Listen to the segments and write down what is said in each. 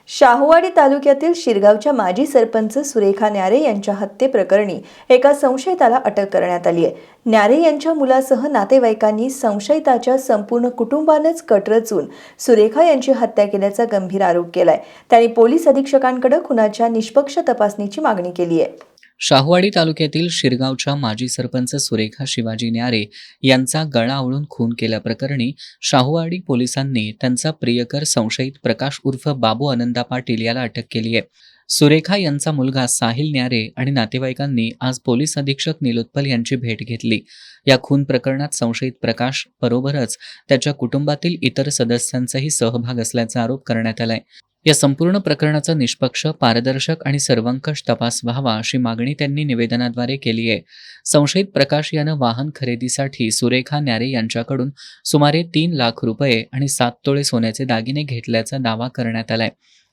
शाहूवाडी तालुक्यातील शिरगावच्या माजी सरपंच सुरेखा न्यारे यांच्या हत्येप्रकरणी एका संशयिताला अटक करण्यात आली आहे. न्यारे यांच्या मुलासह नातेवाईकांनी संशयिताच्या संपूर्ण कुटुंबानेच कट रचून सुरेखा यांची हत्या केल्याचा गंभीर आरोप केलाय. त्यांनी पोलीस अधीक्षकांकडे खुनाच्या निष्पक्ष तपासणीची मागणी केली आहे. शाहूवाडी तालुक्यातील शिरगावच्या माजी सरपंच सुरेखा शिवाजी न्यारे यांचा गळा आवळून खून केल्याप्रकरणी शाहूवाडी पोलिसांनी त्यांचा प्रियकर संशयित प्रकाश उर्फ बाबू आनंदा पाटील याला अटक केली आहे. सुरेखा यांचा मुलगा साहिल न्यारे आणि नातेवाईकांनी आज पोलीस अधीक्षक निलोत्पल यांची भेट घेतली. या खून प्रकरणात संशयित प्रकाश बरोबरच त्याच्या कुटुंबातील इतर सदस्यांचाही सहभाग असल्याचा आरोप करण्यात आलाय. या संपूर्ण प्रकरणाचा निष्पक्ष, पारदर्शक आणि सर्वंकष तपास व्हावा अशी मागणी त्यांनी निवेदनाद्वारे केली आहे. संशयित प्रकाश यानं वाहन खरेदीसाठी सुरेखा न्यारे यांच्याकडून सुमारे 3 लाख रुपये आणि 7 तोळे सोन्याचे दागिने घेतल्याचा दावा करण्यात आलाय.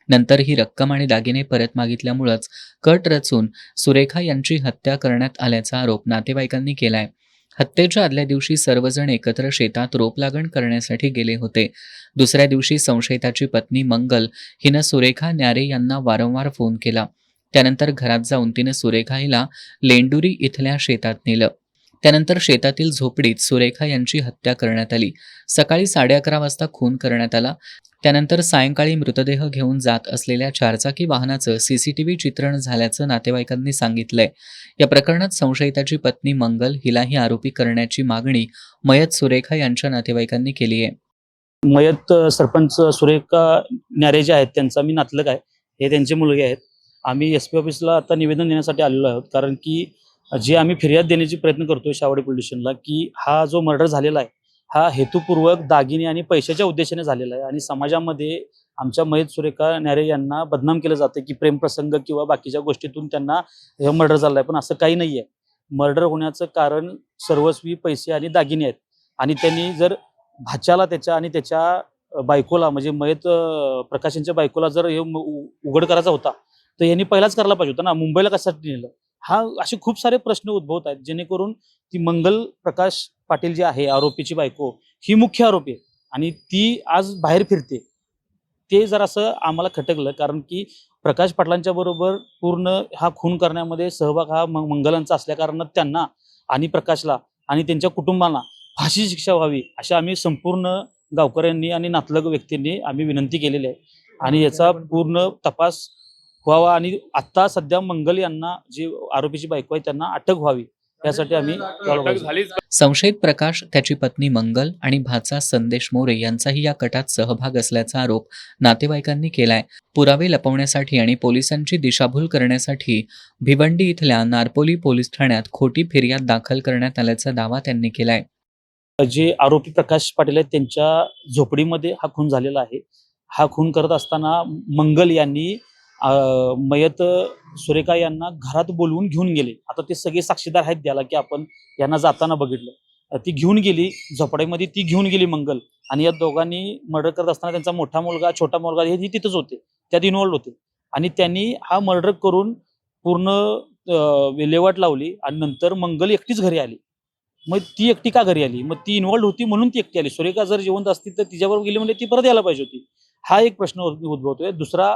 नंतर ही रक्कम आणि दागिने परत मागितल्यामुळेच कट रचून सुरेखा यांची हत्या करण्यात आल्याचा आरोप नातेवाईकांनी केलाय. हत्येच्या आदल्या दिवशी सर्वजण एकत्र शेतात रोप लागण करण्यासाठी गेले होते. दुसऱ्या दिवशी संशयिताची पत्नी मंगल हिनं सुरेखा न्यारे यांना वारंवार फोन केला. त्यानंतर घरात जाऊन तिनं सुरेखा हिला लेंडुरी इथल्या शेतात नेलं. त्यानंतर शेतातील झोपडीत सुरेखा यांची हत्या करण्यात आली. सकाळी 11:30 वाजता खून करण्यात आला. त्यानंतर सायंकाळी मृतदेह घेऊन जात असलेल्या 4चाकी वाहनाचं CCTV चित्रण झाल्याचं नातेवाईकांनी सांगितलंय. या प्रकरणात संशयिताची पत्नी मंगल हिलाही आरोपी करण्याची मागणी मयत सुरेखा यांच्या नातेवाईकांनी केली आहे. मयत सरपंच सुरेखा न्यारे जे आहेत त्यांचा मी नातलग आहे. हे त्यांचे मुलगे आहेत. आम्ही SP ऑफिसला आता निवेदन देण्यासाठी आलेलो आहोत, कारण की जे आम्ही फिर्याद देण्याची प्रयत्न करतोय शाहूवाडी पोलीस स्टेशनला, की हा जो मर्डर झालेला आहे हा हेतुपूर्वक दागिने आणि पैशाच्या उद्देशाने झालेला आहे आणि समाजामध्ये आमच्या मयत सुरेखा न्यारे यांना बदनाम केलं जातं की प्रेमप्रसंग किंवा बाकीच्या गोष्टीतून त्यांना हे मर्डर झालं आहे. पण असं काही नाही आहे. मर्डर होण्याचं कारण सर्वस्वी पैसे आणि दागिने आहेत आणि त्यांनी जर भाच्याला त्याच्या आणि त्याच्या बायकोला म्हणजे मयत प्रकाशांच्या बायकोला जर हे उघड करायचा होता तर यांनी पहिलाच करायला पाहिजे होतं ना. मुंबईला कशासाठी नेलं? हा असे खूप सारे प्रश्न उद्भवत आहेत, जेणेकरून ती मंगल प्रकाश पाटील जी आहे आरोपीची बायको, ही मुख्य आरोपी आहे आणि ती आज बाहेर फिरते. ते जर असं आम्हाला खटकलं, कारण की प्रकाश पाटलांच्या बरोबर पूर्ण हा खून करण्यामध्ये सहभाग हा मंगलांचा असल्या कारणात त्यांना आणि प्रकाशला आणि त्यांच्या कुटुंबाला फाशी शिक्षा व्हावी अशी आम्ही संपूर्ण गावकऱ्यांनी आणि नातलग व्यक्तींनी आम्ही विनंती केलेली आहे आणि याचा पूर्ण तपास व्हावा आणि आता सध्या मंगल यांना जी आरोपीची बायको आहे त्यांना अटक व्हावी यासाठी आम्ही संशयित प्रकाश, त्याची पत्नी मंगल आणि भाचा संदेश मोरे यांचाही या कटात सहभाग असल्याचा आरोप नातेवाईकांनी केलाय. पुरावे लपवण्यासाठी आणि पोलिसांची दिशाभूल करण्यासाठी भिवंडी इथल्या नारपोली पोलीस ठाण्यात खोटी फिर्याद दाखल करण्यात आल्याचा दावा त्यांनी केलाय. जे आरोपी प्रकाश पाटील आहेत त्यांच्या झोपडीमध्ये हा खून झालेला आहे. हा खून करत असताना मंगल यांनी मयत सुरेखा यांना घरात बोलवून घेऊन गेले. आता ते सगळे साक्षीदार आहेत त्याला, की आपण यांना जाताना बघितलं. ती घेऊन गेली झोपड्यामध्ये, ती घेऊन गेली मंगल आणि या दोघांनी मर्डर करत असताना त्यांचा मोठा मुलगा, छोटा मुलगा हे तिथंच होते, त्यात इन्व्हॉल्व होते आणि त्यांनी हा मर्डर करून पूर्ण विल्हेवाट लावली आणि नंतर मंगल एकटीच घरी आली. मग ती एकटी का घरी आली? मग ती इन्व्हॉल्व होती म्हणून ती एकटी आली. सुरेखा जर जिवंत असती तर तिच्याबरोबर गेली म्हणजे ती परत यायला पाहिजे होती. हा एक प्रश्न उद्भवतोय. दुसरा,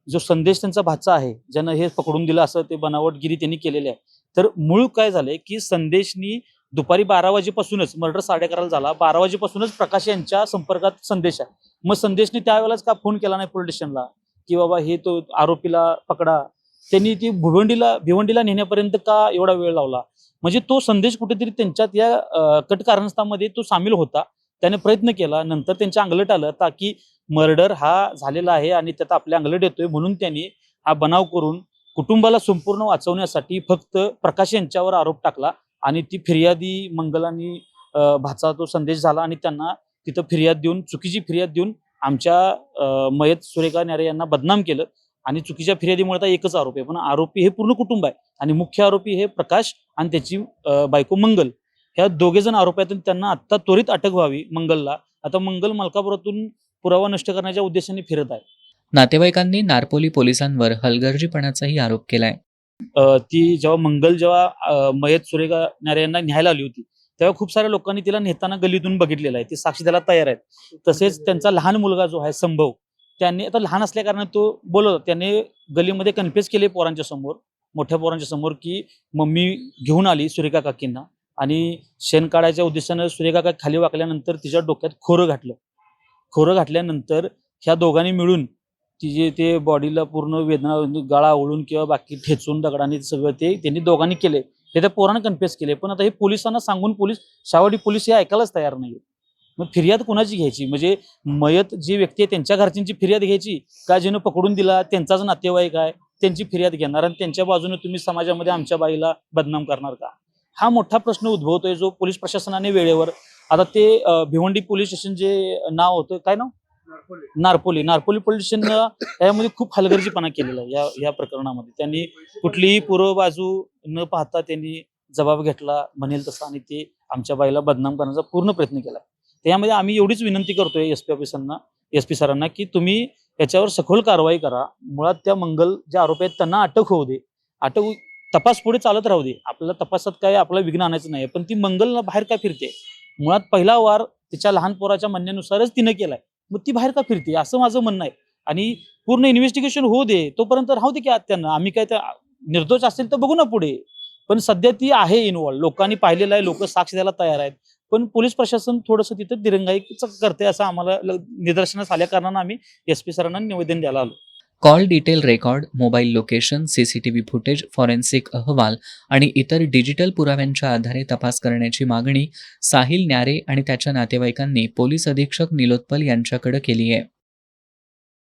जो संदेश त्यांचा भाचा आहे ज्यानं हे पकडून दिलं असं ते बनावटगिरी त्यांनी केलेली आहे. तर मूळ काय झालंय की संदेशनी दुपारी 12 वाजेपासूनच, मर्डर 11:30 झाला, 12 वाजेपासूनच प्रकाश यांच्या संपर्कात संदेश आहे. मग संदेशनी त्यावेळेलाच का फोन केला नाही पोलीस स्टेशनला की बाबा हे तो आरोपीला पकडा? त्यांनी ती भिवंडीला नेण्यापर्यंत का एवढा वेळ लावला? म्हणजे तो संदेश कुठेतरी त्यांच्यात या कट कारणास्तवामध्ये तो सामील होता. त्याने प्रयत्न केला, नंतर त्यांच्या अंगलट आलं की मर्डर हा झालेला आहे आणि त्यात आपल्या अंगलट येतोय, म्हणून त्यांनी हा बनाव करून कुटुंबाला संपूर्ण वाचवण्यासाठी फक्त प्रकाश यांच्यावर आरोप टाकला आणि ती फिर्यादी मंगलांनी भाचा तो संदेश झाला आणि त्यांना तिथं चुकीची फिर्याद देऊन आमच्या मयत सुरेखा न्यारे यांना बदनाम केलं आणि चुकीच्या फिर्यादीमुळे आता एकच आरोपी आहे, पण आरोपी हे पूर्ण कुटुंब आहे आणि मुख्य आरोपी हे प्रकाश आणि त्याची बायको मंगल. ह्या दोघे जण आरोपी आहेत. त्यांना आता त्वरित अटक व्हावी मंगलला. आता मंगल मलकापुरातून पुरावा नष्ट करण्याच्या उद्देशाने फिरत आहे. नातेवाईकांनी नारपोली पोलिसांवर हलगर्जीपणाचाही आरोप केलाय. ती जेव्हा मयत सुरेखा न्यारे यांना न्यायला आली होती तेव्हा खूप साऱ्या लोकांनी तिला नेताना गल्लीतून बघितलेलं आहे. ती साक्षी द्यायला तयार आहेत. तसेच त्यांचा लहान मुलगा जो आहे संभव, त्यांनी आता लहान असल्या कारणाने तो बोलत त्याने गलीमध्ये कन्फ्युज केले पोरांच्या समोर, मोठ्या पोरांच्या समोर, की मम्मी घेऊन आली सुरेखा काकींना आणि शेण काढायच्या उद्देशानं सुरेखा काकी खाली वाकल्यानंतर तिच्या डोक्यात खोरं घातलं. खोरं घातल्यानंतर ह्या दोघांनी मिळून तिचे ते बॉडीला पूर्ण वेदना गळा ओळून किंवा बाकी ठेचून दगडांनी सगळं ते त्यांनी दोघांनी केले. हे त्या पोरानं कन्फ्युज केले. पण आता हे पोलिसांना सांगून शाहवाडी पोलीस हे ऐकायलाच तयार नाही. मग फिर्याद कोणाची घ्यायची? म्हणजे मयत जी व्यक्ती आहे त्यांच्या घरच्यांची फिर्याद घ्यायची का जिनं पकडून दिला त्यांचाच नातेवाईक आहे त्यांची फिर्याद घेणार आणि त्यांच्या बाजूने तुम्ही समाजामध्ये आमच्या बाईला बदनाम करणार का? हा मोठा प्रश्न उद्भवतोय जो पोलीस प्रशासनाने वेळेवर आता ते भिवंडी पोलीस स्टेशन जे नाव होतं काय नाव नारपोली पोलीस स्टेशन यामध्ये खूप हलगर्जीपणा केलेला आहे या प्रकरणामध्ये. त्यांनी कुठलीही पूर्व बाजू न पाहता त्यांनी जबाब घेतला म्हणेल तसा आणि ते आमच्या बाईला बदनाम करण्याचा पूर्ण प्रयत्न केला. त्यामध्ये आम्ही एवढीच विनंती करतोय एसपी सरांना की तुम्ही याच्यावर सखोल कारवाई करा. मुळात त्या मंगल जे आरोपी आहेत त्यांना अटक होऊ दे. तपास पुढे चालत राहू दे. आपल्याला तपासात काय आपल्याला विघ्न आणायचं नाही. पण ती मंगल बाहेर का फिरते? मुळात पहिला वार तिच्या लहान पोराच्या म्हणण्यानुसारच तिनं केलाय. मग ती बाहेर का फिरते असं माझं म्हणणं आहे. आणि पूर्ण इन्व्हेस्टिगेशन होऊ दे. तोपर्यंत राहू दे की त्यांना आम्ही काय त्या निर्दोष असेल तर बघू ना पुढे. पण सध्या ती आहे इन्व्हॉल्व. लोकांनी पाहिलेलं आहे. लोक साक्ष द्यायला तयार आहेत. पण पोलीस प्रशासन थोडंसं तिथं दिरंगाई करते असं आम्हाला निदर्शनास आल्या कारणानं आम्ही एसपी सरांना निवेदन द्यायला आलो. Call detail record, mobile location, CCTV footage, forensic अहवाल आणि इतर डिजिटल पुराव्यांच्या आधारे तपास करण्याची मागणी साहिल न्यारे आणि त्याच्या नातेवाईकांनी पोलीस अधीक्षक निलोत्पल यांच्याकडे केली आहे.